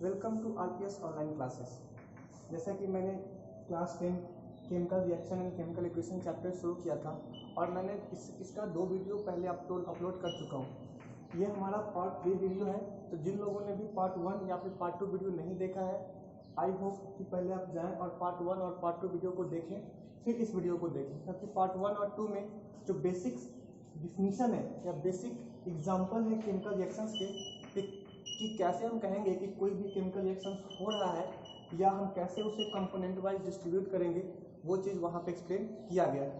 Welcome to RPS online classes. जैसा कि मैंने class 10 chemical reaction and chemical equation chapter शुरू किया था और मैंने इसका 2 वीडियो पहले अपलोड कर चुका हूँ। ये हमारा पार्ट 3 वीडियो है। तो जिन लोगों ने भी पार्ट 1 या फिर पार्ट 2 वीडियो नहीं देखा है, आई होप कि पहले आप जाएं और पार्ट 1 और पार्ट 2 वीडियो को देखें, फिर इस वीडियो को देखें, क्योंकि पार्ट 1 और 2 में जो बेसिक डिफिनीशन है या बेसिक एग्जाम्पल है केमिकल रिएक्शंस के कि कैसे हम कहेंगे कि कोई भी केमिकल रिएक्शन हो रहा है या हम कैसे उसे कंपोनेंट वाइज डिस्ट्रीब्यूट करेंगे, वो चीज़ वहाँ पे एक्सप्लेन किया गया है।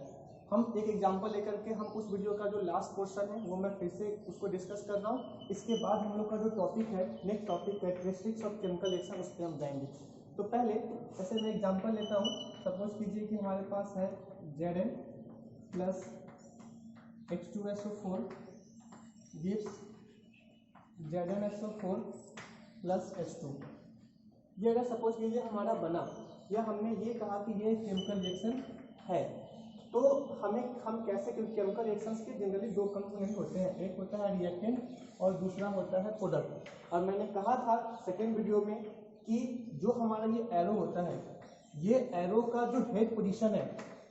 हम एक एग्जांपल लेकर के हम उस वीडियो का जो लास्ट पोर्शन है वो मैं फिर से उसको डिस्कस कर रहा हूँ। इसके बाद हम लोग का जो टॉपिक है, next topic characteristics of chemical reaction, उस पर हम जाएंगे। तो पहले ऐसे मैं एग्जाम्पल लेता हूँ। सपोज कीजिए कि हमारे पास है Zn plus H2SO4 gives ZnSO4 plus H2। ये अगर सपोज कीजिए हमारा बना या हमने ये कहा कि ये केमिकल रिएक्शन है, तो हम कैसे, क्योंकि केमिकल रिएक्शंस के जनरली 2 कंपोनेंट होते हैं, एक होता है रिएक्टेंट और दूसरा होता है प्रोडक्ट। और मैंने कहा था सेकेंड वीडियो में कि जो हमारा ये एरो होता है, ये एरो का जो हेड पोजीशन है,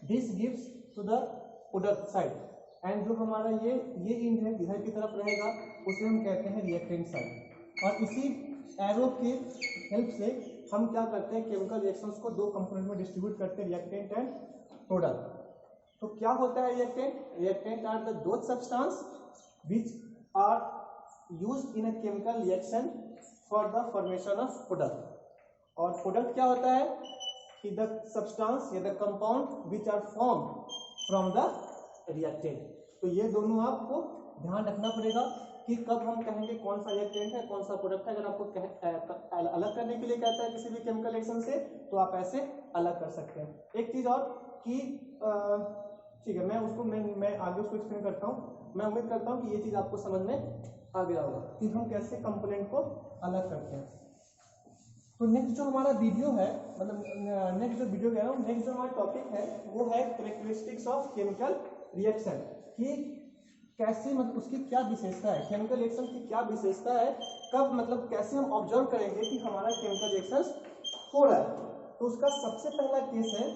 this gives to the product side, and जो हमारा ये इंड है इधर की तरफ रहेगा, उसे हम कहते हैं रिएक्टेंट साइड। और इसी एरो के हेल्प से हम क्या करते हैं, केमिकल रिएक्शंस को 2 कंपोनेंट में डिस्ट्रीब्यूट करते हैं, रिएक्टेंट एंड प्रोडक्ट। तो क्या होता है reactant? Reactant are the those substance which are used in a chemical reaction for the formation of product. और प्रोडक्ट क्या होता है कि द सब्सटेंस या the compound which are formed from the reactant. तो ये दोनों आपको ध्यान रखना पड़ेगा कि कब हम कहेंगे कौन सा रिएक्टेंट है कौन सा प्रोडक्ट है। अगर आपको अलग करने के लिए कहता है किसी भी केमिकल रिएक्शन से, तो आप ऐसे अलग कर सकते हैं। एक चीज और कि ठीक है, मैं आगे उसको एक्सप्लेन करता हूँ। मैं उम्मीद करता हूँ कि ये चीज आपको समझ में आ गया होगा कि हम कैसे कंपोनेंट को अलग करते हैं। तो नेक्स्ट जो हमारा वीडियो है, मतलब नेक्स्ट जो वीडियो है, नेक्स्ट जो हमारा टॉपिक है वो है कैरेक्टरिस्टिक्स ऑफ केमिकल रिएक्शन, कि कैसे, मतलब उसकी क्या विशेषता है, केमिकल रिएक्शन की क्या विशेषता है, कब, मतलब कैसे हम ऑब्जर्व करेंगे कि हमारा केमिकल रिएक्शन हो रहा है। तो उसका सबसे पहला केस है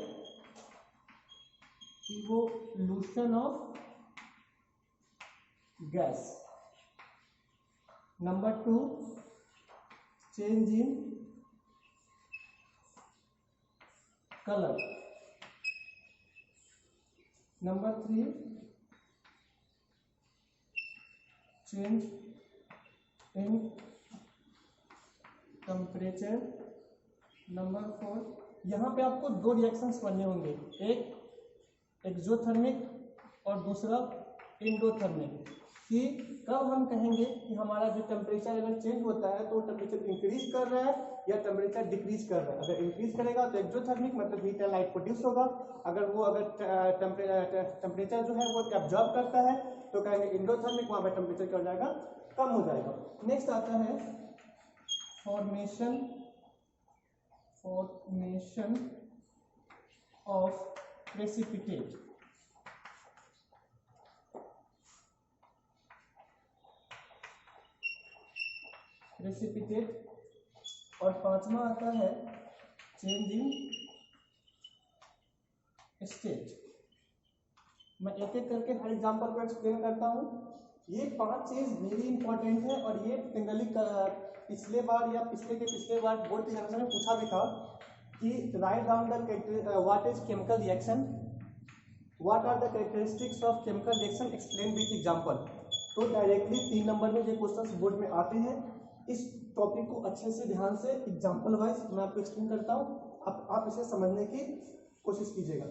evolution of gas. Number 2, change in colour. Number 3, change in temperature. Number 4, यहाँ पे आपको 2 रिएक्शंस पढ़ने होंगे, एक एक्सोथर्मिक और दूसरा एंडोथर्मिक। कि कब हम कहेंगे कि हमारा जो टेम्परेचर अगर चेंज होता है तो टेम्परेचर इंक्रीज कर रहा है या टेम्परेचर डिक्रीज कर रहा है। अगर इंक्रीज करेगा तो एक्सोथर्मिक, मतलब हीट एंड लाइट प्रोड्यूस होगा। अगर टेम्परेचर जो है वो एब्जॉर्ब करता है तो कहेंगे एंडोथर्मिक, वहाँ पर टेम्परेचर क्या हो जाएगा, कम हो जाएगा। नेक्स्ट आता है फॉर्मेशन ऑफ प्रेसिपिटेट। और 5वां आता है चेंज इन स्टेट। मैं एक एक करके हर एग्जांपल को एक्सप्लेन करता हूँ। ये 5 चीज वेरी इंपॉर्टेंट है और ये जनरली पिछले बार या पिछले बार बोर्ड एग्जामिनेशन में पूछा भी था कि write down the what is chemical reaction, what are the characteristics of chemical reaction, explain with example. तो डायरेक्टली 3 नंबर में ये क्वेश्चंस बोर्ड में आते हैं। इस टॉपिक को अच्छे से ध्यान से एग्जांपल वाइज मैं आपको एक्सप्लेन करता हूँ, आप इसे समझने की कोशिश कीजिएगा।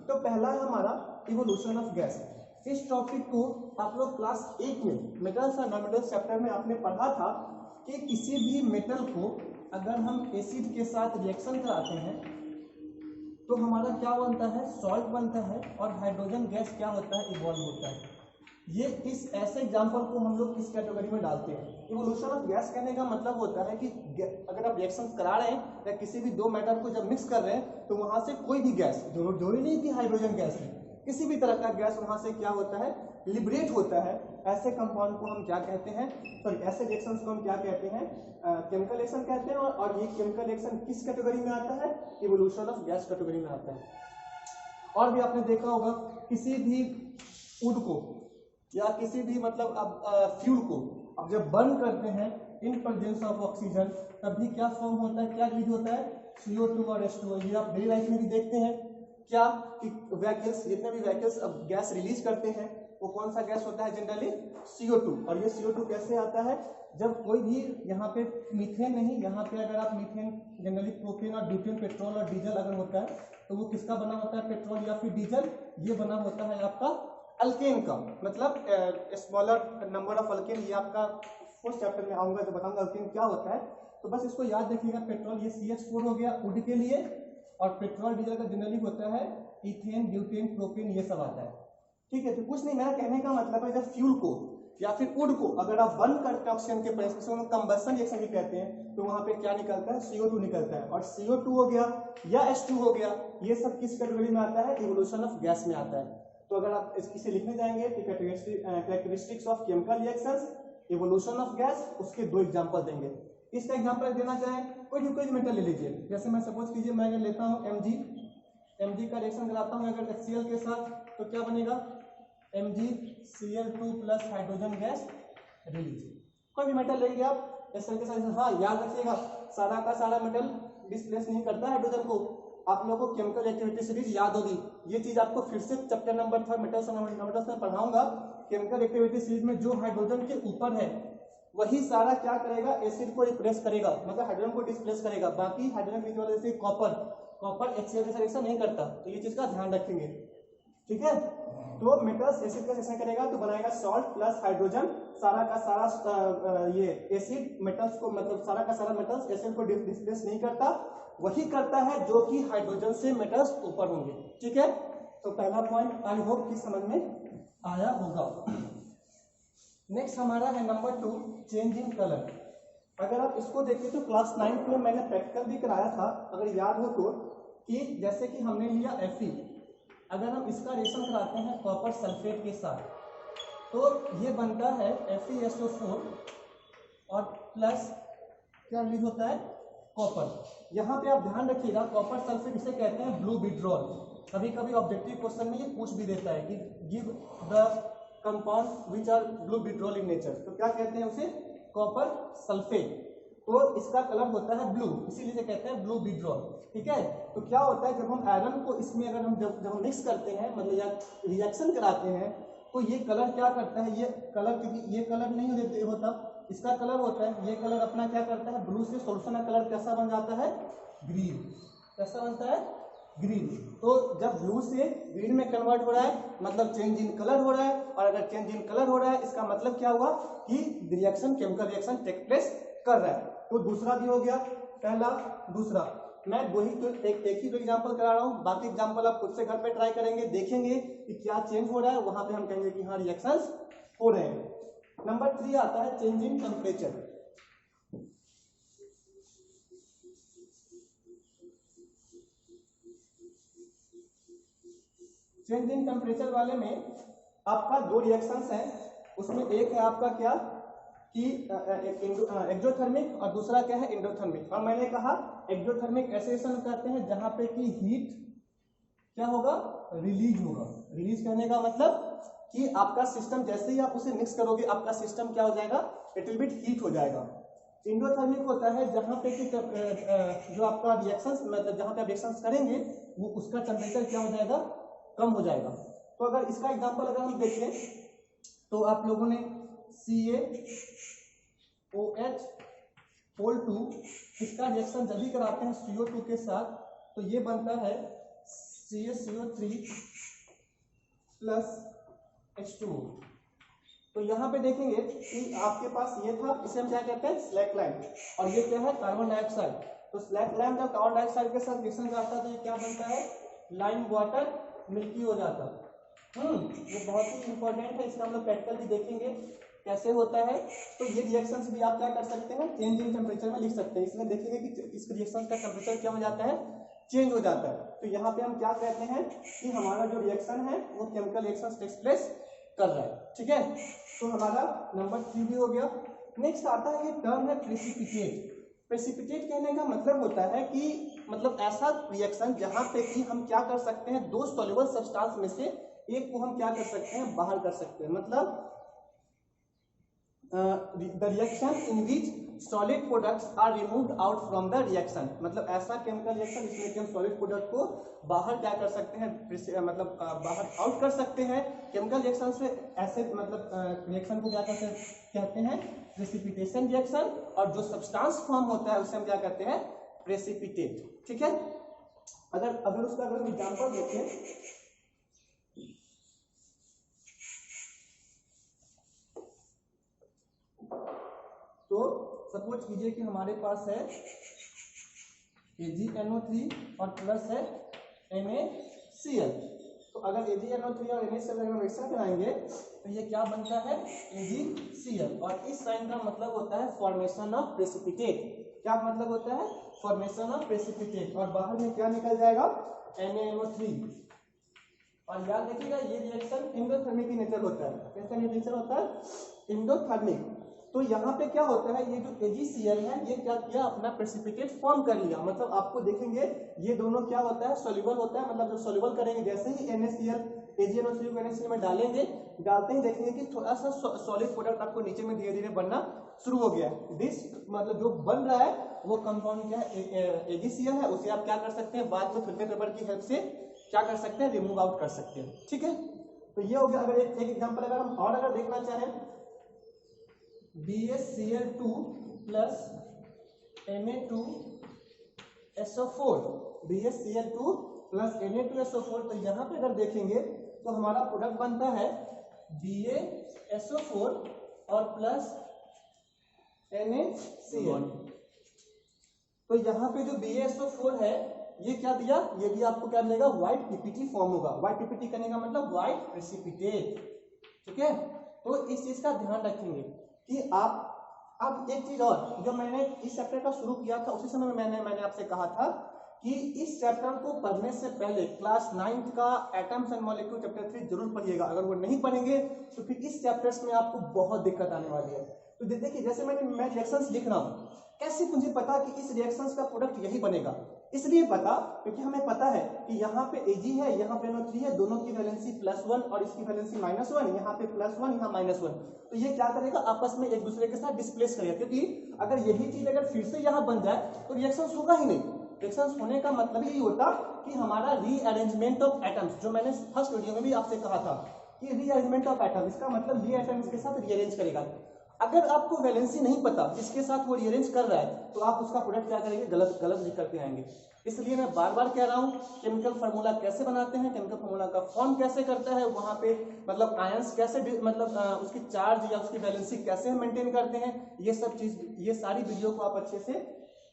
तो पहला है हमारा इवोल्यूशन ऑफ गैस। इस टॉपिक को आप लोग क्लास 8 में मेटल्स एंड नॉन-मेटल्स चैप्टर में आपने पढ़ा था कि किसी भी मेटल को अगर हम एसिड के साथ रिएक्शन कराते हैं तो हमारा क्या बनता है, सॉल्ट बनता है, और हाइड्रोजन गैस क्या होता है, इवॉल्व होता है। ये इस ऐसे एग्जांपल को हम लोग किस कैटेगरी में डालते हैं? इवोल्यूशन ऑफ गैस कहने का मतलब होता है कि अगर आप रिएक्शन करा रहे हैं या किसी भी 2 मैटर को जब मिक्स कर रहे हैं तो वहां से कोई भी गैस, जरूरी नहीं कि हाइड्रोजन गैस है, किसी भी तरह का गैस वहां से क्या होता है, लिबरेट होता है। ऐसे कंपाउंड को हम क्या कहते हैं, सॉरी ऐसे रिएक्शंस को हम क्या कहते हैं, केमिकल रिएक्शन कहते हैं। और ये केमिकल रिएक्शन किस कैटेगरी में आता है, इवोल्यूशन ऑफ गैस कैटेगरी में आता है। और भी आपने देखा होगा किसी भी वुड को या किसी भी मतलब अब फ्यूल को अब जब बर्न करते हैं इन प्रेजेंस ऑफ ऑक्सीजन, तभी क्या फॉर्म होता है, क्या रिलीज होता है, CO2 और H2O। ये आप डेली लाइफ में भी देखते हैं क्या कि व्हीकल्स, जितने भी व्हीकल्स अब गैस रिलीज करते हैं वो कौन सा गैस होता है, जनरली CO2। और ये CO2 कैसे आता है, जब कोई भी यहाँ पे मीथेन नहीं, यहाँ पे अगर आप मीथेन जनरली प्रोपेन और ब्यूटेन, पेट्रोल और डीजल अगर होता है तो वो किसका बना होता है, पेट्रोल या फिर डीजल, ये बना होता है आपका अल्केन का, मतलब स्मॉलर नंबर ऑफ अल्केन। ये आपका फोर्थ चैप्टर में आऊंगा तो बताऊंगा अल्केन क्या होता है। तो बस इसको याद रखिएगा, पेट्रोल ये CH4 हो गया वुड के लिए, और पेट्रोल डीजल का जनरली होता है इथेन, ब्यूटेन, प्रोपेन, ये सब आता है। ठीक है, तो कुछ नहीं, मेरा कहने का मतलब है जब फ्यूल को या फिर वुड को अगर आप बर्न करते हैं ऑक्सीजन के प्रेस में, कंबशन रिएक्शन भी कहते हैं, तो वहां पे क्या निकलता है, CO2 निकलता है। और CO2 हो गया या H2 हो गया, ये सब किस कैटेगरी में आता है, इवोल्यूशन ऑफ गैस में आता है। तो अगर आप इसे लिखने जाएंगे कि characteristics of chemical reactions, evolution of gas, उसके दो एग्जांपल देंगे। इसका एग्जांपल देना चाहें कोई मेटल ले लीजिए, जैसे मैं सपोज कीजिए मैं अगर लेता हूं Mg का रिएक्शन कराता हूं अगर HCl के साथ, तो क्या बनेगा, MgCl2 plus hydrogen gas release. कोई भी मेटल लेंगे आप HCl के साथ, हाँ याद रखिएगा सारा का सारा मेटल डिस्प्लेस नहीं करता हाइड्रोजन को। आप लोगों को केमिकल एक्टिविटी सीरीज याद होगी, ये चीज आपको फिर से चैप्टर नंबर 3 मेटल्स में पढ़ाऊंगा। केमिकल एक्टिविटी सीरीज में जो हाइड्रोजन के ऊपर है वही सारा क्या करेगा, एसिड को रिप्लेस करेगा, मतलब हाइड्रोजन को डिस्प्लेस करेगा। बाकी हाइड्रोजन की वजह से कॉपर HCl के साथ रिएक्शन नहीं करता, तो ये चीज का ध्यान रखेंगे। ठीक है, तो मेटल्स एसिड का रिएक्शन करेगा तो बनाएगा सॉल्ट प्लस हाइड्रोजन, सारा का सारा ये एसिड मेटल्स को, मतलब सारा का सारा मेटल्स एसिड को डिस्प्लेस नहीं करता, वही करता है जो कि हाइड्रोजन से मेटल्स ऊपर होंगे। ठीक है, तो पहला पॉइंट आई होप कि समझ में आया होगा। नेक्स्ट हमारा है नंबर 2, चेंज इन कलर। अगर आप इसको देखें तो क्लास 9 में मैंने प्रैक्टिकल भी कराया था, अगर याद हो तो, कि जैसे कि हमने लिया Fe, अगर हम इसका रिएक्शन कराते हैं कॉपर सल्फेट के साथ, तो ये बनता है FeSO4 और प्लस क्या रिलीज होता है, कॉपर। यहाँ पे आप ध्यान रखिएगा कॉपर सल्फेट इसे कहते हैं ब्लू विड्रॉल। कभी कभी ऑब्जेक्टिव क्वेश्चन में ये पूछ भी देता है कि give the compound which are blue withdrawal in nature, तो क्या कहते हैं उसे, कॉपर सल्फेट। तो इसका कलर होता है ब्लू, इसीलिए कहते हैं ब्लू विड्रॉल। ठीक है, तो क्या होता है जब हम आयरन को इसमें अगर हम जब हम मिक्स करते हैं, मतलब या रिएक्शन कराते हैं, तो ये कलर क्या करता है, ये कलर, क्योंकि ये कलर नहीं होता, इसका कलर होता है, ये कलर अपना क्या करता है, ब्लू से सॉल्यूशन का कलर कैसा बन जाता है, ग्रीन। कैसा बनता है, ग्रीन। तो जब ब्लू से ग्रीन में कन्वर्ट हो रहा है मतलब चेंज इन कलर हो रहा है, और अगर चेंज इन कलर हो रहा है इसका मतलब क्या हुआ कि reaction, chemical reaction take place कर रहा है। तो दूसरा भी हो गया, पहला दूसरा। मैं वही तो एक ही एग्जांपल करा रहा हूँ, बाकी एग्जांपल आप खुद से घर पे ट्राई करेंगे, देखेंगे कि क्या चेंज हो रहा है, वहां पे हम कहेंगे कि हाँ रिएक्शंस हो रहे हैं। नंबर 3 आता है change in temperature. Change in temperature वाले में आपका दो रिएक्शंस हैं, उसमें एक है आपका क्या कि एक्सोथर्मिक और दूसरा क्या है, एंडोथर्मिक। और मैंने कहा एक्सोथर्मिक ऐसे रिएक्शन करते हैं जहां पे कि हीट क्या होगा, रिलीज होगा। रिलीज करने का मतलब कि आपका सिस्टम जैसे ही आप उसे मिक्स करोगे आपका सिस्टम क्या हो जाएगा, लिटिल बिट हीट हो जाएगा। एंडोथर्मिक होता है जहां पे कि जो आपका रिएक्शंस, मतलब जहां पे आप रिएक्शंस करेंगे वो उसका टेम्परेचर क्या हो जाएगा, कम हो जाएगा। तो अगर इसका एग्जांपल अगर हम देखें तो आप लोगों ने CaOH(2) इसका रिएक्शन जब भी कराते हैं CO2 के साथ तो ये बनता है CaCO3 प्लस H2O। तो यहाँ पे देखेंगे कि आपके पास ये था, इसे हम क्या कहते हैं, स्लैक लाइन, और ये क्या है, कार्बन डाइऑक्साइड। तो स्लैक लाइन जब कार्बन डाइऑक्साइड के साथ रिएक्शन करता है तो ये क्या बनता है, लाइम वाटर मिल्की हो जाता है। ये बहुत ही इंपॉर्टेंट है, इसका हम लोग प्रैक्टिकल भी देखेंगे कैसे होता है। तो ये रिएक्शंस भी आप क्या कर सकते हैं, चेंज इन टेम्परेचर में लिख सकते हैं। इसमें देखेंगे कि इस रिएक्शन का टेम्परेचर क्या हो जाता है, चेंज हो जाता है। तो यहाँ पे हम क्या कहते हैं कि हमारा जो रिएक्शन है वो केमिकल रिएक्शन टेक्स प्लेस कर रहा है। ठीक है, तो हमारा नंबर 3 भी हो गया। नेक्स्ट आता है ये टर्म है प्रेसिपिटेट। प्रेसिपिटेट कहने का मतलब होता है कि मतलब ऐसा रिएक्शन जहां पे कि हम क्या कर सकते हैं, दो सॉल्युबल सब्सटेंस में से एक को हम क्या कर सकते हैं, बाहर कर सकते हैं। मतलब the reaction in which solid products are removed out from the reaction, मतलब ऐसा केमिकल रिएक्शन जिसमें कि हम सॉलिड प्रोडक्ट को बाहर क्या कर सकते हैं, मतलब बाहर आउट कर सकते हैं केमिकल रिएक्शन से। ऐसे मतलब रिएक्शन को क्या कहते हैं, प्रेसिपिटेशन रिएक्शन, और जो सब्सटेंस फॉर्म होता है उसे हम क्या कहते हैं, प्रेसिपिटेट। ठीक है, अगर उसका अगर एग्जांपल देखें, तो सपोज कीजिए कि हमारे पास है AgNO3 और प्लस है NaCl। तो अगर AgNO3 और NaCl अगर हम मिक्सर कराएंगे तो ये क्या बनता है, AgCl, और इस साइन का मतलब होता है फॉर्मेशन ऑफ प्रेसिपिटेट। क्या मतलब होता है, फॉर्मेशन ऑफ प्रेसिपिटेट, और बाहर में क्या निकल जाएगा, NaNO3। और याद रखिएगा ये रिएक्शन एंडोथर्मिक की नेचर होता है। कैसा नेचर होता है, एंडोथर्मिक। तो यहाँ पे क्या होता है, ये जो AgCl है ये क्या किया, अपना प्रेसिपिटेट फॉर्म कर लिया। मतलब आपको देखेंगे ये दोनों क्या होता है, सॉल्युबल होता है। मतलब जब सॉल्युबल करेंगे, जैसे ही NaCl AgNO3 को NaCl में डालेंगे, डालते ही देखेंगे कि थोड़ा सा सॉलिड प्रोडक्ट आपको नीचे में धीरे धीरे बनना शुरू हो गया है। दिस मतलब जो बन रहा है वो कंपाउंड क्या है, AgCl है। उसे आप क्या कर सकते हैं, बाद में फिल्टर पेपर की हेल्प से क्या कर सकते हैं, रिमूव आउट कर सकते हैं। ठीक है, तो ये हो गया। अगर एक एग्जांपल अगर हम और अगर देखना चाहें, BaCl2 plus Na2SO4, BaCl2 plus Na2SO4। तो यहाँ पे अगर देखेंगे तो हमारा प्रोडक्ट बनता है BaSO4 और प्लस NaCl। तो यहाँ पे जो BaSO4 है ये क्या दिया, ये भी आपको क्या मिलेगा, व्हाइट पीपीटी फॉर्म होगा। व्हाइट पीपीटी करने का मतलब व्हाइट प्रेसिपिटेट। ठीक है, तो इस चीज का ध्यान रखेंगे कि आप अब एक चीज और, जब मैंने इस चैप्टर का शुरू किया था उसी समय मैंने आपसे कहा था कि इस चैप्टर को पढ़ने से पहले क्लास 9th का एटम्स एंड मॉलिक्यूल चैप्टर 3 जरूर पढ़िएगा। अगर वो नहीं पढ़ेंगे तो फिर इस चैप्टर्स में आपको बहुत दिक्कत आने वाली है। तो देखिए जैसे मैं रिएक्शंस लिख रहा हूँ, कैसे मुझे पता कि इस रिएक्शंस का प्रोडक्ट यही बनेगा, इसलिए पता क्योंकि हमें पता है कि यहाँ पे Ag है, यहाँ पे NO3 है, दोनों की वैलेंसी +1 और इसकी वैलेंसी -1, यहाँ पे +1 यहाँ -1। तो ये क्या करेगा, आपस में एक दूसरे के साथ डिस्प्लेस करेगा। क्योंकि अगर यही चीज अगर फिर से यहाँ बन जाए तो रिएक्शंस होगा ही नहीं। रिएक्शंस होने का मतलब यही होता कि हमारा रीअरेंजमेंट ऑफ एटम्स, जो मैंने फर्स्ट वीडियो में भी आपसे कहा था कि रीअरेंजमेंट ऑफ एटम, इसका मतलब ये एटम्स के साथ रीअरेंज करेगा। अगर आपको वैलेंसी नहीं पता जिसके साथ वो रीअरेंज कर रहा है तो आप उसका प्रोडक्ट क्या करेंगे, गलत लिख करके आएंगे। इसलिए मैं बार बार कह रहा हूँ, केमिकल फार्मूला कैसे बनाते हैं, केमिकल फार्मूला का फॉर्म कैसे करता है, वहां पे मतलब आयंस कैसे मतलब उसकी चार्ज या उसकी वैलेंसी कैसे मेंटेन करते हैं, ये सब चीज, ये सारी वीडियो को आप अच्छे से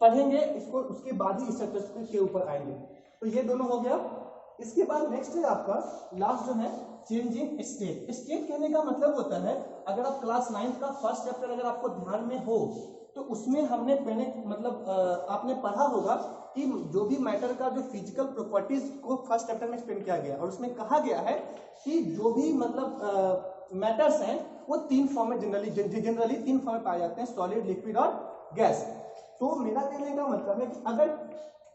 पढ़ेंगे, इसको उसके बाद ही इस चैप्टर के ऊपर आएंगे। तो ये दोनों हो गया। इसके बाद नेक्स्ट है आपका लास्ट जो है चेंज इन स्टेट। स्टेट कहने का मतलब होता है, अगर आप क्लास 9th का फर्स्ट चैप्टर अगर आपको ध्यान में हो तो उसमें हमने पहले मतलब आपने पढ़ा होगा कि जो भी मैटर का जो फिजिकल प्रॉपर्टीज को फर्स्ट चैप्टर में एक्सप्लेन किया गया, और उसमें कहा गया है कि जो भी मतलब मैटर्स हैं वो 3 फॉर्म में जनरली 3 फॉर्म में पाए जाते हैं, सॉलिड, लिक्विड और गैस। तो मेरा कहने का मतलब है कि अगर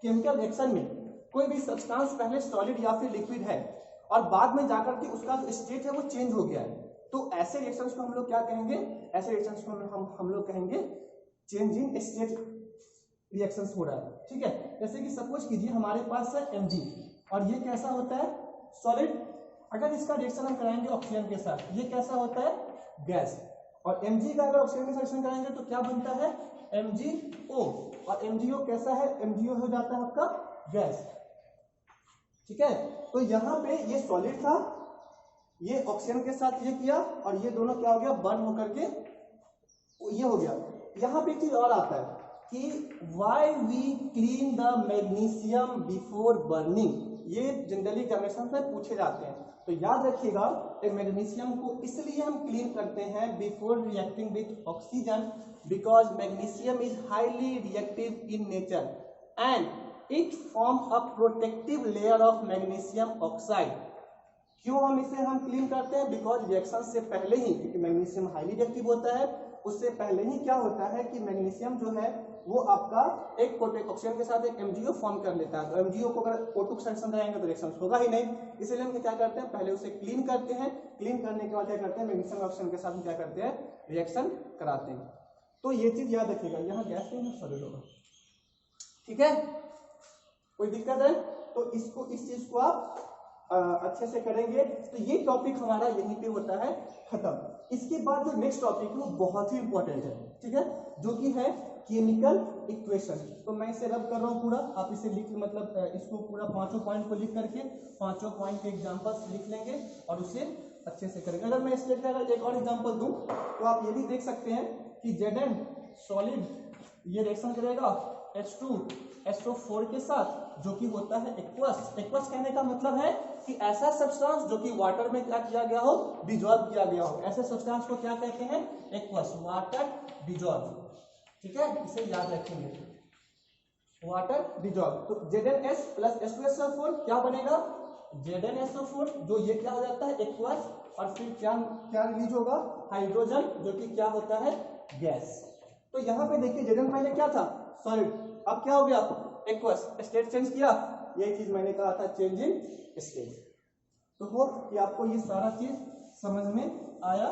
केमिकल रिएक्शन में कोई भी सब्सटेंस पहले सॉलिड या फिर लिक्विड है और बाद में जाकर के उसका जो स्टेट है वो चेंज हो गया है, तो ऐसे रिएक्शंस को हम लोग क्या कहेंगे, ऐसे रिएक्शंस को हम लोग कहेंगे चेंज इन स्टेट रिएक्शंस हो रहा है। ठीक है, जैसे कि सपोज कीजिए हमारे पास है Mg और ये कैसा होता है, सॉलिड। अगर इसका रिएक्शन हम कराएंगे ऑक्सीजन के साथ, ये कैसा होता है, गैस। और Mg का अगर ऑक्सीजन के साथ रिएक्शन कराएंगे तो क्या बनता है, MgO, और MgO कैसा है, MgO हो जाता है आपका गैस। ठीक है, तो यहाँ पे ये सॉलिड था, ये ऑक्सीजन के साथ ये किया और ये दोनों क्या हो गया, बर्न होकर के ये हो गया। यहाँ पे एक चीज और आता है कि why we clean the magnesium before burning, ये जनरली एग्जामिनेशन में पूछे जाते हैं। तो याद रखिएगा मैग्नीशियम को इसलिए हम क्लीन करते हैं before reacting with oxygen, because magnesium is highly reactive in nature and it forms a protective layer of magnesium oxide क्यों हम इसे क्लीन करते हैं? बिकॉज रिएक्शन से पहले ही, क्योंकि मैग्नीशियम हाईली रिएक्टिव होता है, उससे पहले ही क्या होता है कि मैग्नीशियम जो है वो आपका एक ऑक्सीजन के साथ एक MgO फॉर्म कर लेता है। तो MgO को अगर O2 सेक्शन रहेंगे तो रिएक्शन होगा ही नहीं, इसलिए हम क्या करते हैं, पहले उसे क्लीन करते हैं। क्लीन करने के बाद क्या करते हैं, मैग्नीशियम ऑक्सीजन के साथ क्या करते हैं, रिएक्शन कराते हैं। तो ये चीज याद रखिएगा, यहाँ गैस नहीं है, सॉलिड होगा, ठीक है, कोई दिक्कत है? तो इसको, इस चीज को आप अच्छे से करेंगे। तो ये टॉपिक हमारा यहीं पे होता है खत्म। इसके बाद जो नेक्स्ट टॉपिक है वो बहुत ही इंपॉर्टेंट है, ठीक है, जो कि है केमिकल इक्वेशन। तो मैं इसे रब कर रहा हूँ पूरा, आप इसे लिख, मतलब इसको पूरा 5 पॉइंट को लिख करके 5 पॉइंट के एग्जांपल्स लिख लेंगे और उसे अच्छे से करेंगे। अगर मैं इसके अगर एक और एग्जांपल दूं तो आप ये भी देख सकते हैं कि Zn सॉलिड ये रिएक्शन करेगा H2SO4 के साथ, जो कि होता है एक्वस। एक्वस कहने का मतलब है कि ऐसा सब्सटेंस जो कि वाटर में क्या किया गया हो, डिजॉल्व किया गया हो, ऐसे सब्सटेंस को क्या कहते हैं, एक्वस, वाटर डिजॉल्व, ठीक है, इसे याद रखेंगे, वाटर डिजॉल्व। तो ZnS प्लस H2SO4 क्या बनेगा, ZnSO4, जो ये क्या हो जाता है, एक्वस, और फिर क्या क्या रिलीज होगा, हाइड्रोजन, जो कि क्या होता है, गैस। तो यहाँ पे देखिए Zn पहले क्या था, सॉलिड, अब क्या हो गया, एक्वस, स्टेट चेंज किया, यही चीज मैंने कहा था, चेंजिंग स्टेट। तो होप कि आपको ये सारा चीज समझ में आया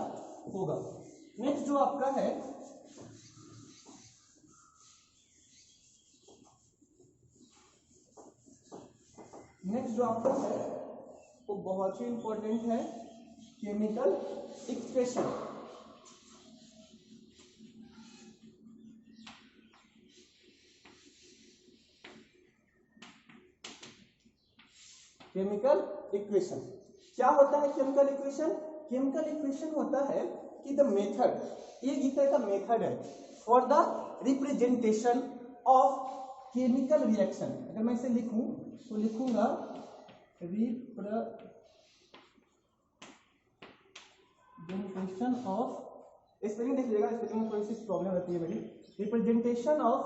होगा। नेक्स्ट जो आपका है, नेक्स्ट जो आपका है वो बहुत ही इंपॉर्टेंट है, केमिकल इक्वेशन। केमिकल इक्वेशन क्या होता है? केमिकल इक्वेशन, केमिकल इक्वेशन होता है कि द मेथड, ये इस तरह का मेथड है for the representation of chemical reaction. अगर मैं इसे लिखूं तो लिखूंगा रिप्रेजेंटेशन ऑफ, स्पेलिंग देख लीजिएगा, स्पेलिंग में थोड़ी सी प्रॉब्लम रहती है मेरी। Representation of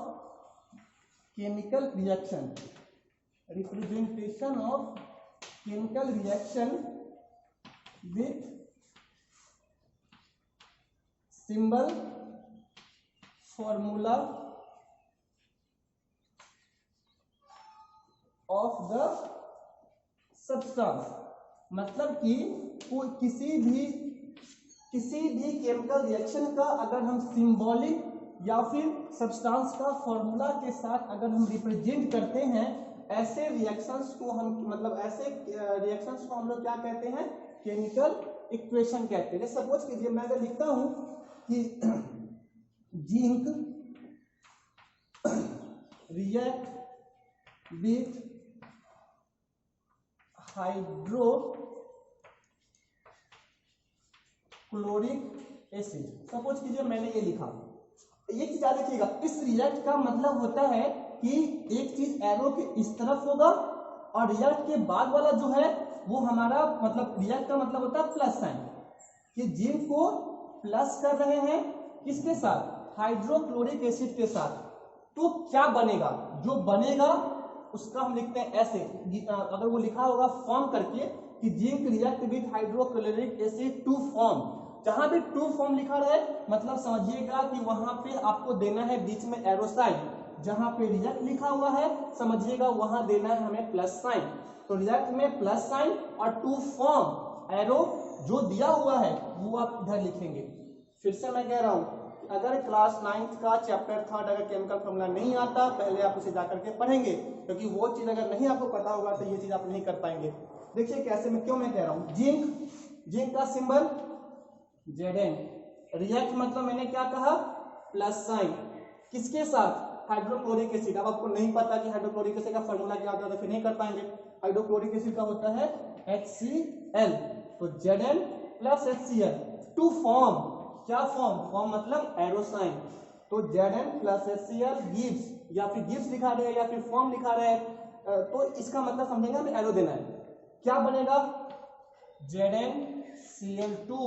chemical reaction, representation of chemical reaction with symbol, formula of the substance। मतलब कि किसी भी केमिकल रिएक्शन का अगर हम सिंबॉलिक या फिर सब्सटेंस का फॉर्मूला के साथ अगर हम रिप्रेजेंट करते हैं, ऐसे रिएक्शंस को हम, मतलब ऐसे रिएक्शंस को हम लोग क्या कहते हैं, केमिकल इक्वेशन कहते हैं। सपोज कीजिए मैं अगर लिखता हूं कि zinc react with hydrochloric acid, suppose कीजिए मैंने ये लिखा। ये चीज याद रखिएगा, इस रिएक्ट का मतलब होता है कि एक चीज एरो के इस तरफ होगा और रिएक्ट के बाद वाला जो है वो हमारा, मतलब रिएक्ट का मतलब होता है प्लस साइन, कि जिंक को प्लस कर रहे हैं किसके साथ, हाइड्रोक्लोरिक एसिड के साथ। तो क्या बनेगा, जो बनेगा उसका हम लिखते हैं ऐसे, अगर वो लिखा होगा फॉर्म करके कि zinc react with hydrochloric acid to form, जहां भी टू फॉर्म लिखा रहे मतलब समझिएगा कि वहां पे आपको देना है बीच में एरो साइन, जहां पे रिएक्ट लिखा हुआ है समझिएगा वहां देना है हमें प्लस साइन। तो रिएक्ट में प्लस साइन और टू फॉर्म एरो जो दिया हुआ है वो आप इधर लिखेंगे। फिर से मैं कह रहा हूं, अगर क्लास 9th का चैप्टर 3 अगर केमिकल फॉर्मूला नहीं आता, पहले आप उसे जाकर के पढ़ेंगे, क्योंकि वो चीज अगर नहीं आपको पता होगा तो ये चीज आप नहीं कर पाएंगे। देखिए कैसे, मैं क्यों मैं कह रहा हूं, जिंक का सिंबल Zn, रिएक्ट मतलब मैंने क्या कहा, प्लस साइन, किसके साथ, हाइड्रोक्लोरिक एसिड। अब आपको नहीं पता कि हाइड्रोक्लोरिक एसिड का फॉर्मूला क्या होता है तो फिर नहीं कर पाएंगे। हाइड्रोक्लोरिक एसिड का होता है HCl, तो Zn plus HCl to form, क्या फॉर्म मतलब एरो साइन। तो Zn प्लस HCl गिव्स, या फिर गिव्स लिखा रहे हैं या फिर फॉर्म लिखा रहे हैं, तो इसका मतलब समझेंगे हमें एरो देना है। क्या बनेगा, ZnCl2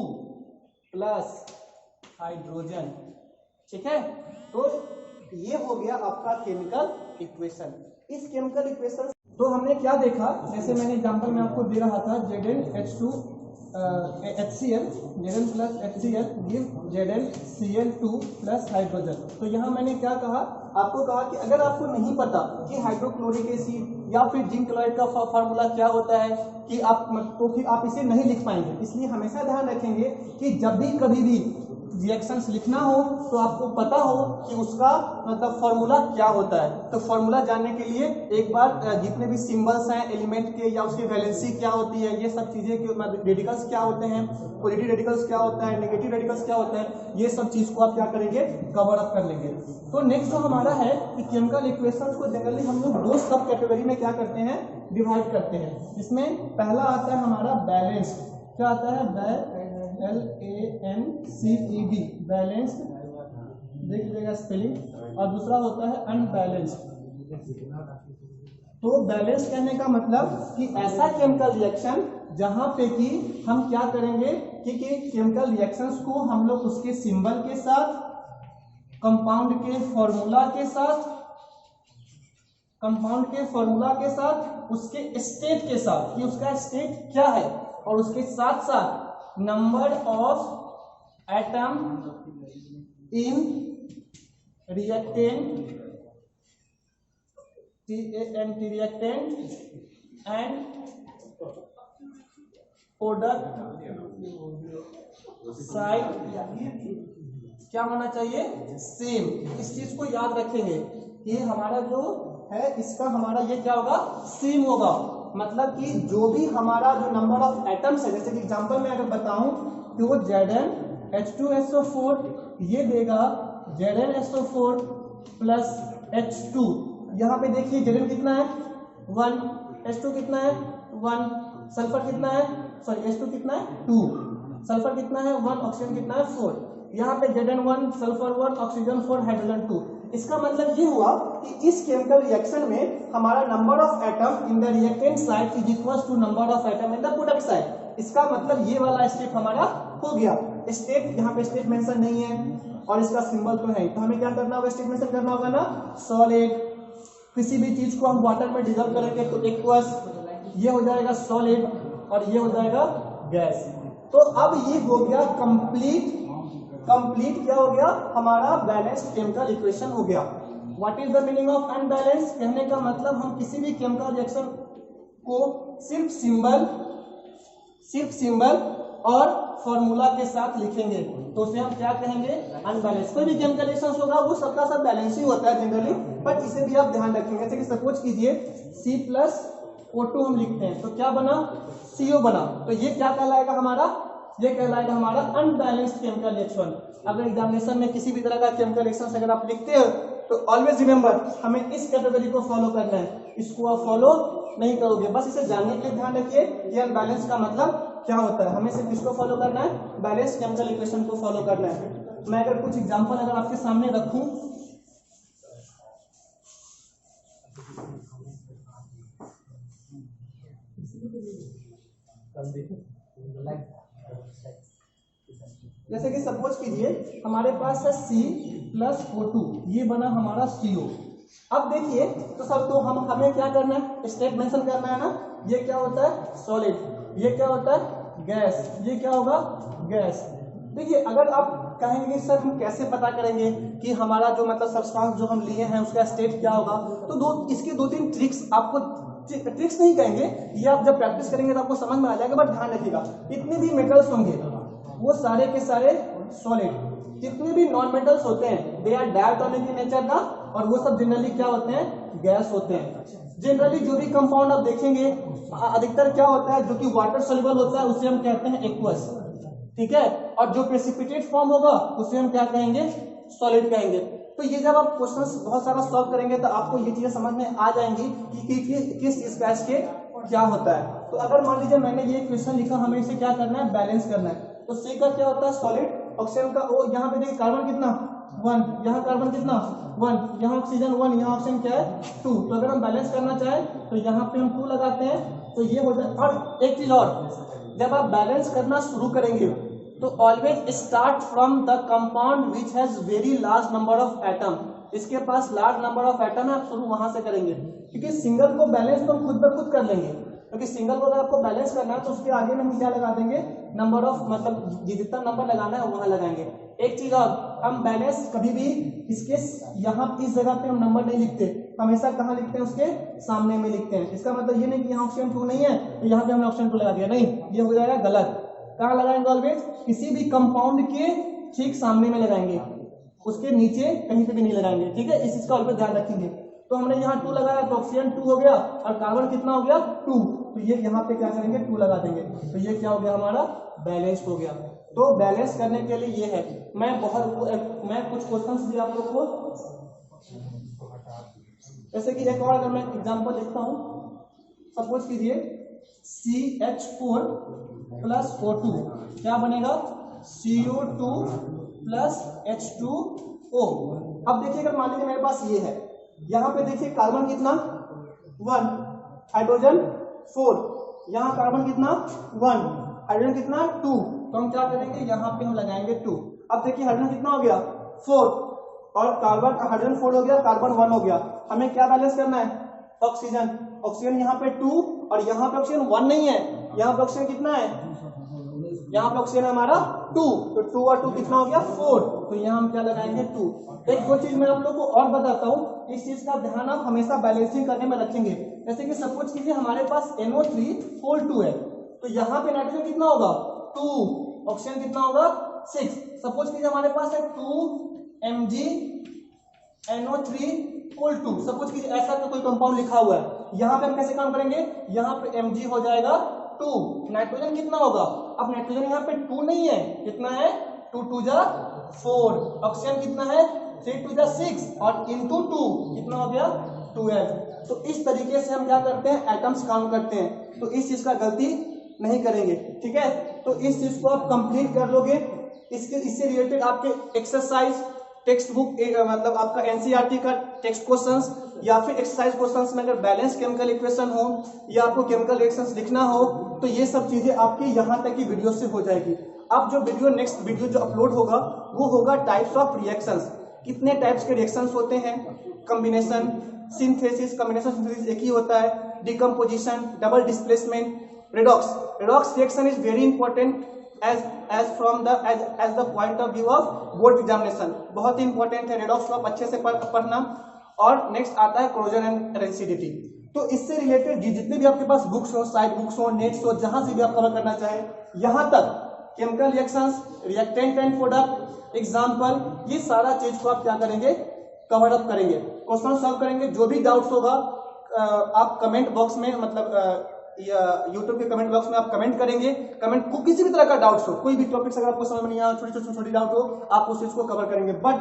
प्लस हाइड्रोजन, ठीक है। तो ये हो गया आपका केमिकल इक्वेशन। इस केमिकल इक्वेशन तो हमने क्या देखा, जैसे मैंने एग्जांपल में आपको दे रहा था Zn HCl Zn plus HCl give ZnCl2 plus hydrogen. तो यहाँ मैंने क्या कहा, आपको कहा कि अगर आपको नहीं पता कि हाइड्रोक्लोरिक एसिड या फिर जिंक क्लोराइड का फार्मूला क्या होता है कि आप तो फिर आप इसे नहीं लिख पाएंगे। इसलिए हमेशा ध्यान रखेंगे कि जब भी कभी भी रिएक्शंस लिखना हो तो आपको पता हो कि उसका मतलब फार्मूला क्या होता है। तो फार्मूला जानने के लिए एक बार जितने भी सिंबल्स हैं एलिमेंट के या उसकी वैलेंसी क्या होती है, ये सब चीजें कि रेडिकल्स क्या होते हैं, पॉजिटिव रेडिकल्स क्या होता है, नेगेटिव रेडिकल्स क्या होता है, ये सब चीज को आप क्या करेंगे, कवर अप कर लेंगे। तो नेक्स्ट जो हमारा है कि केमिकल इक्वेशंस को जनरली हम लोग दो सब कैटेगरी में क्या करते हैं, डिवाइड करते हैं। इसमें पहला आता है हमारा बैलेंस्ड, क्या आता है, BALANCED बैलेंस्ड, देख लीजिएगा स्पेलिंग, और दूसरा होता है अनबैलेंस्ड। तो बैलेंस कहने का मतलब कि ऐसा केमिकल रिएक्शन जहां पे कि हम क्या करेंगे कि केमिकल रिएक्शंस को हम लोग उसके सिंबल के साथ, कंपाउंड के फॉर्मूला के साथ, उसके स्टेट के साथ कि उसका स्टेट क्या है, और उसके साथ साथ number of atom in reactant and product side क्या होना चाहिए, सेम। इस चीज को याद रखेंगे कि हमारा जो है इसका हमारा ये क्या होगा, सेम होगा। मतलब कि जो भी हमारा जो नंबर ऑफ एटम्स है, जैसे कि एग्जांपल में अगर बताऊं कि वो Zn ये देगा ZnSO4 प्लस H2। यहाँ पे देखिए Zn कितना है 1, H2 कितना है 1, सल्फर कितना है, सॉरी H2 कितना है 2, सल्फर कितना है 1, ऑक्सीजन कितना है 4। यहाँ पे Zn1 सल्फर 1 ऑक्सीजन 4 हाइड्रोजन 2। इसका मतलब ये हुआ कि इस केमिकल रिएक्शन में हमारा number of atom in the reactant side is equal to number of atom in the product side. इसका मतलब ये वाला स्टेप हमारा हो गया। स्टेट यहाँ पे स्टेट मेंशन नहीं है और इसका सिंबल तो है, तो हमें क्या करना होगा, स्टेट मेंशन करना होगा ना। सॉलिड, किसी भी चीज को हम वाटर में डिजोल्व करेंगे तो एक्वस, ये हो जाएगा सॉलिड और ये हो जाएगा गैस। तो अब ये हो गया कंप्लीट क्या हो गया, हमारा बैलेंस्ड केमिकल इक्वेशन हो गया। What is the meaning of unbalance, कहने का मतलब हम किसी भी केमिकल रिएक्शन को सिर्फ सिंबल और फॉर्मूला के साथ लिखेंगे तो उसे हम क्या कहेंगे, अनबैलेंस। कोई भी केमिकल रिएक्शन होगा वो सबका सब बैलेंस ही होता है जनरली, बट इसे भी आप ध्यान रखेंगे। जैसे कि सपोज कीजिए C+O2 हम लिखते हैं तो क्या बना, CO बना। तो ये क्या कहलाएगा हमारा, ये कहलाएगा हमारा अनबैलेंस्ड केमिकल रिएक्शन। अगर एग्जामिनेशन में किसी भी तरह का केमिकल रिएक्शन अगर आप लिखते हो तो ऑलवेज रिमेंबर हमें इस कैटेगरी को फॉलो करना है, इसको आप फॉलो नहीं करोगे। बस इसे जानने के लिए ध्यान रखिए कि अनबैलेंस का मतलब क्या होता है। हमें सिर्फ इसको फॉलो करना है, बैलेंस केमिकल इक्वेशन को फॉलो करना है। मैं अगर कुछ एग्जांपल अगर आपके सामने रखूं, जैसे कि सपोज कीजिए हमारे पास है C+O2, ये बना हमारा CO। अब देखिए तो सब तो हमें क्या करना है, स्टेट मेंशन करना है ना। ये क्या होता है सॉलिड, ये क्या होता है गैस, ये क्या होगा गैस। देखिए अगर आप कहेंगे कि सर हम कैसे पता करेंगे कि हमारा जो मतलब सब्सटेंस जो हम लिए हैं उसका स्टेट क्या होगा, तो इसके 2-3 ट्रिक्स आपको, ट्रिक्स नहीं कहेंगे, ये आप जब प्रैक्टिस करेंगे तो आपको समझ में आ जाएगा। बट ध्यान रखिएगा इतने भी मेटल्स होंगे वो सारे के सारे सॉलिड, जितने भी नॉन मेटल्स होते हैं they are diatomic in nature ना, और वो सब जनरली क्या होते हैं, गैस होते हैं। जनरली जो भी कंपाउंड आप देखेंगे अधिकतर क्या होता है, जो कि वाटर सोल्यूबल होता है उसे हम कहते हैं एक्वस, ठीक है। और जो प्रेसिपिटेट फॉर्म होगा उसे हम क्या कहेंगे, सॉलिड कहेंगे। तो ये जब आप क्वेश्चंस बहुत सारा सॉल्व करेंगे तो आपको ये चीजें समझ में आ जाएंगी कि किस चीज का स्टेट क्या होता है। तो अगर मान लीजिए मैंने ये क्वेश्चन लिखा, हमें इसे क्या करना है, बैलेंस करना है। तो C का क्या होता है सॉलिड, ऑक्सीजन का ओ, यहाँ पे देखिए कार्बन कितना 1, यहाँ कार्बन कितना 1, यहाँ ऑक्सीजन 1, यहाँ ऑक्सीजन क्या है 2। तो अगर हम बैलेंस करना चाहें तो यहाँ पे हम 2 लगाते हैं तो ये हो जाए। और एक चीज और, जब आप बैलेंस करना शुरू करेंगे तो always start from the compound which has very large number of atom, इसके पास लार्ज नंबर ऑफ एटम है, आप शुरू वहां से करेंगे, क्योंकि सिंगल को बैलेंस तो हम खुद ब खुद कर लेंगे, क्योंकि सिंगल को अगर आपको बैलेंस करना है तो उसके आगे में हम क्या लगा देंगे, नंबर ऑफ, मतलब जितना नंबर लगाना है वहां लगाएंगे। एक चीज और, हम बैलेंस कभी भी इसके यहाँ इस जगह पे हम नंबर नहीं लिखते, हमेशा कहाँ लिखते हैं, उसके सामने में लिखते हैं। इसका मतलब ये नहीं कि यहाँ ऑप्शन 2 नहीं है तो यहाँ पे हमने ऑप्शन 2 लगा दिया, नहीं, ये हो जाएगा गलत। कहाँ लगाएंगे ऑलवेज, किसी भी कंपाउंड के ठीक सामने में लगाएंगे, उसके नीचे कहीं पे भी नहीं लगाएंगे, ठीक है, इस चीज का ऑलवेज ध्यान रखेंगे। तो हमने यहाँ 2 लगाया तो ऑक्सीजन 2 हो गया, और कार्बन कितना हो गया 2, तो ये यहाँ पे क्या करेंगे 2 लगा देंगे, तो ये क्या हो गया हमारा बैलेंस हो गया। तो बैलेंस करने के लिए ये है, मैं कुछ क्वेश्चंस भी आप लोग को, जैसे कि एक और अगर मैं एग्जांपल लिखता हूं, सपोज कीजिए CH4 प्लस O2 क्या बनेगा, CO2 प्लस H2O। अब देखिए अगर मान लीजिए मेरे पास ये है, यहाँ पे देखिए कार्बन कितना 1, हाइड्रोजन 4, यहाँ कार्बन कितना 1, हाइड्रोजन कितना 2, तो हम क्या करेंगे यहाँ पे हम लगाएंगे 2। अब देखिए हाइड्रोजन कितना हो गया 4, और कार्बन, हाइड्रोजन 4 हो गया, कार्बन 1 हो गया, हमें क्या बैलेंस करना है, ऑक्सीजन, ऑक्सीजन यहाँ पे 2 और यहाँ पे ऑक्सीजन 1 नहीं है, यहाँ पे ऑक्सीजन कितना है, यहाँ पे ऑक्सीजन हमारा 2, तो 2 और 2 कितना हो गया 4, तो यहाँ हम क्या लगाएंगे 2। एक दो चीज मैं आप लोगों को और बताता हूँ, इस चीज का ध्यान आप हमेशा बैलेंसिंग करने में रखेंगे। जैसे कि सपोज कीजिए हमारे पास NO3 है, तो यहाँ पे नाइट्रोजन कितना होगा 2, ऑक्सीजन कितना होगा 6। सपोज कीजिए हमारे पास है 2MgNO3 सपोज कीजिए ऐसा तो कोई कंपाउंड लिखा हुआ है, यहाँ पे हम कैसे काम करेंगे, यहाँ पे Mg हो जाएगा 2, नाइट्रोजन कितना होगा, अब नाइट्रोजन यहाँ पे 2 नहीं है, कितना है 2 2 जा 4, ऑक्सीजन कितना है 3 2 जा 6, और इंटू 2 कितना हो गया 12। तो इस तरीके से हम क्या करते हैं, एटम्स काम करते हैं, तो इस चीज का गलती नहीं करेंगे, ठीक है। तो इस चीज को आप कंप्लीट कर लोगे। इससे रिलेटेड आपके एक्सरसाइज टेक्स्ट बुक, मतलब आपका एनसीईआरटी का टेक्स्ट क्वेश्चंस या फिर एक्सरसाइज क्वेश्चंस में अगर बैलेंस केमिकल इक्वेशन हो या आपको केमिकल रिएक्शंस लिखना हो, तो ये सब चीजें आपकी यहाँ तक की वीडियो से हो जाएगी। अब जो वीडियो, नेक्स्ट वीडियो जो अपलोड होगा वो होगा टाइप्स ऑफ रिएक्शंस, कितने टाइप्स के रिएक्शंस होते हैं, कॉम्बिनेशन, सिंथेसिस, कॉम्बिनेशन सिंथेसिस एक ही होता है, decomposition, double displacement, redox reaction is very important as the point of view of board examination, बहुत ही इंपॉर्टेंट है redox को आप अच्छे से पढ़ना। और नेक्स्ट आता है corrosion and recidivity। तो इससे रिलेटेड जितने भी आपके पास बुक्स हो, साइड बुक्स हो, नेट्स हो, जहां से भी आप कवर करना चाहे, यहाँ तक chemical reactions, reactant and product, example, ये सारा चीज को आप क्या करेंगे, कवर अप करेंगे, क्वेश्चन सॉल्व करेंगे। जो भी डाउट्स होगा आप कमेंट बॉक्स में, मतलब या यूट्यूब के कमेंट बॉक्स में आप कमेंट करेंगे, कमेंट को किसी भी तरह का डाउट्स हो, कोई भी टॉपिक्स अगर आपको समझ में नहीं आया, छोटी डाउट हो, आप उस चीज को कवर करेंगे, बट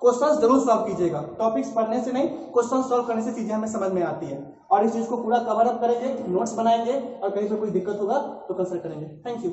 क्वेश्चंस जरूर सॉल्व कीजिएगा। टॉपिक्स पढ़ने से नहीं, क्वेश्चन सॉल्व करने से चीजें हमें समझ में आती है, और इस चीज को पूरा कवर अप करेंगे, नोट्स बनाएंगे, और कहीं पे कोई दिक्कत होगा तो कंसल्ट करेंगे। Thank you.